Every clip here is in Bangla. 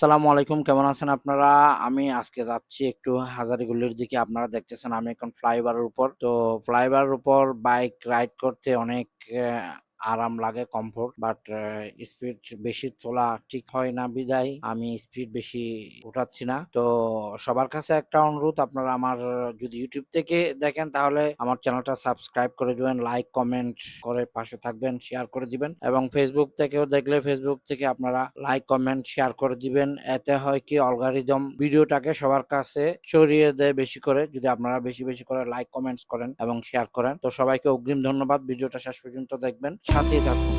আসসালামু আলাইকুম, কেমন আছেন আপনারা? আমি আজকে যাচ্ছি একটু হাজারীগুলির দিকে। আপনারা দেখতেছেন আমি এখন ফ্লাইওভারের উপর। তো ফ্লাইওভারের উপর বাইক রাইড করতে অনেক আরাম লাগে, কমফোর্ট। বাট স্পিড বেশি তোলা ঠিক হয় না বিদায় আমি স্পিড বেশি উঠাচ্ছি না। তো সবার কাছে একটা অনুরোধ, আপনারা আমার যদি ইউটিউব থেকে দেখেন তাহলে আমার চ্যানেলটা সাবস্ক্রাইব করে দিবেন, লাইক কমেন্ট করে পাশে থাকবেন, শেয়ার করে দিবেন। এবং ফেসবুক থেকেও দেখলে ফেসবুক থেকে আপনারা লাইক কমেন্ট শেয়ার করে দিবেন। এতে হয় কি, অ্যালগরিদম ভিডিওটাকে সবার কাছে ছড়িয়ে দেয় বেশি করে, যদি আপনারা বেশি বেশি করে লাইক কমেন্টস করেন এবং শেয়ার করেন। তো সবাইকে অগ্রিম ধন্যবাদ, ভিডিওটা শেষ পর্যন্ত দেখবেন, সাথেই থাকুন।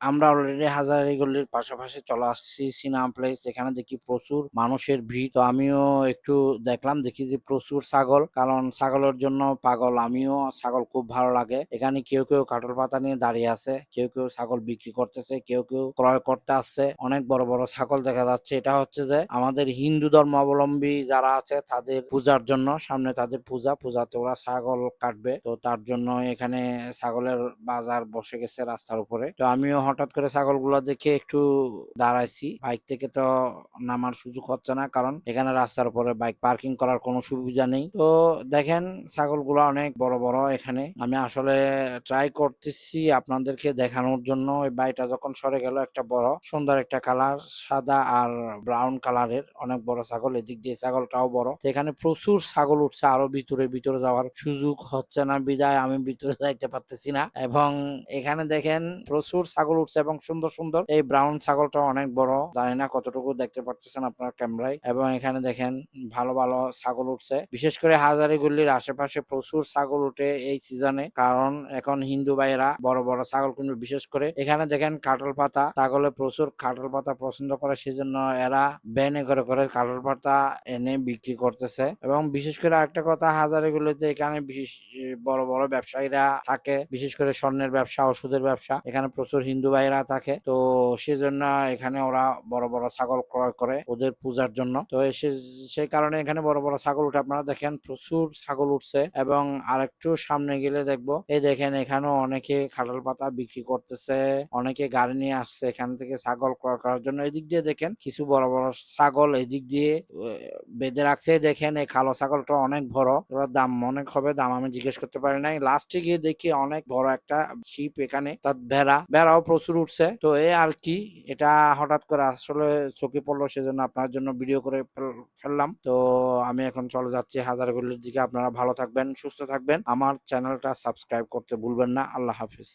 আমরা অলরেডি হাজারীগল্লির পাশাপাশি চলে আসছি সিনেমা প্লেস। এখানে দেখি প্রচুর মানুষের ভিড়। তো আমিও একটু দেখলাম, দেখি যে প্রচুর ছাগল, কারণ ছাগলের জন্য পাগল আমিও। ছাগল খুব ভালো লাগে। এখানে কেউ কেউ কাঁঠাল পাতা নিয়ে দাঁড়িয়ে আছে, কেউ কেউ ছাগল বিক্রি করতেছে, কেউ কেউ ক্রয় করতে আসছে। অনেক বড় বড় ছাগল দেখা যাচ্ছে। এটা হচ্ছে যে আমাদের হিন্দু ধর্মাবলম্বী যারা আছে তাদের পূজার জন্য, সামনে তাদের পূজাতে ওরা ছাগল কাটবে। তো তার জন্য এখানে ছাগলের বাজার বসে গেছে রাস্তার উপরে। তো আমিও হঠাৎ করে ছাগলগুলো দেখে একটু দাঁড়াইছি। বাইক থেকে তো নামার সুযোগ হচ্ছে না, কারণ এখানে রাস্তার উপরে বাইক পার্কিং করার কোনো সুবিধা নেই। তো দেখেন ছাগলগুলো অনেক বড় বড়। এখানে আমি আসলে ট্রাই করতেছি আপনাদেরকে দেখানোর জন্য। ওই বাইকটা যখন সরে গেল, একটা বড় সুন্দর একটা কালার, সাদা আর ব্রাউন কালারের অনেক বড় ছাগল। এদিক দিয়ে ছাগলটাও বড়। তো এখানে প্রচুর ছাগল উঠছে, আরো ভিতরে যাওয়ার সুযোগ হচ্ছে না বিদায় আমি ভিতরে যাইতে পারতেছি না। এবং এখানে দেখেন প্রচুর ছাগল উঠছে এবং সুন্দর সুন্দর। এই ব্রাউন ছাগলটা অনেক বড়, জানি না কতটুকু দেখতে পাচ্ছেন আপনার ক্যামেরায়। এবং এখানে দেখেন ভালো ভালো ছাগল উঠছে। বিশেষ করে হাজারীগুলির আশেপাশে প্রচুর ছাগল উঠে এই সিজনে, কারণ এখন হিন্দু ভাইয়েরা বড় বড় ছাগল কিনবে। বিশেষ করে এখানে দেখেন কাঁঠাল পাতা, ছাগলে প্রচুর কাঁঠাল পাতা পছন্দ করে, সেজন্য এরা ব্যানে করে করে কাঁঠাল পাতা এনে বিক্রি করতেছে। এবং বিশেষ করে আরেকটা কথা, হাজারীগুলিতে এখানে বিশেষ বড় বড় ব্যবসায়ীরা থাকে, বিশেষ করে স্বর্ণের ব্যবসা, ওষুধের ব্যবসা। এখানে প্রচুর হিন্দু ভাইরা থাকে। তো সেজন্য এখানে ওরা বড় বড় ছাগল ক্রয় করে ওদের পূজার জন্য। তো সেই কারণে এখানে বড় বড় ছাগল উঠে। আপনারা দেখেন প্রচুর ছাগল উঠছে। এবং আরেকটু সামনে গেলে দেখবো, এই দেখেন এখানেও অনেকে কাঁঠাল পাতা বিক্রি করতেছে, অনেকে গাড়ি নিয়ে আসছে এখান থেকে ছাগল ক্রয় করার জন্য। এদিক দিয়ে দেখেন কিছু বড় বড় ছাগল এদিক দিয়ে বেঁধে রাখছে। দেখেন এই কালো ছাগলটা অনেক বড়, ওর দাম অনেক হবে। দাম আমি জিজ্ঞেস করতে পারি নাই। লাস্টে গিয়ে দেখি অনেক বড় একটা শিপ, এখানে তার বেড়াও প্রচুর উঠছে। তো এই আর কি, এটা হঠাৎ করে আসলে চোখে পড়লো, সেজন্য আপনার জন্য ভিডিও করে ফেললাম। তো আমি এখন চলে যাচ্ছি হাজারীগুলির দিকে। আপনারা ভালো থাকবেন, সুস্থ থাকবেন, আমার চ্যানেলটা সাবস্ক্রাইব করতে ভুলবেন না। আল্লাহ হাফিজ।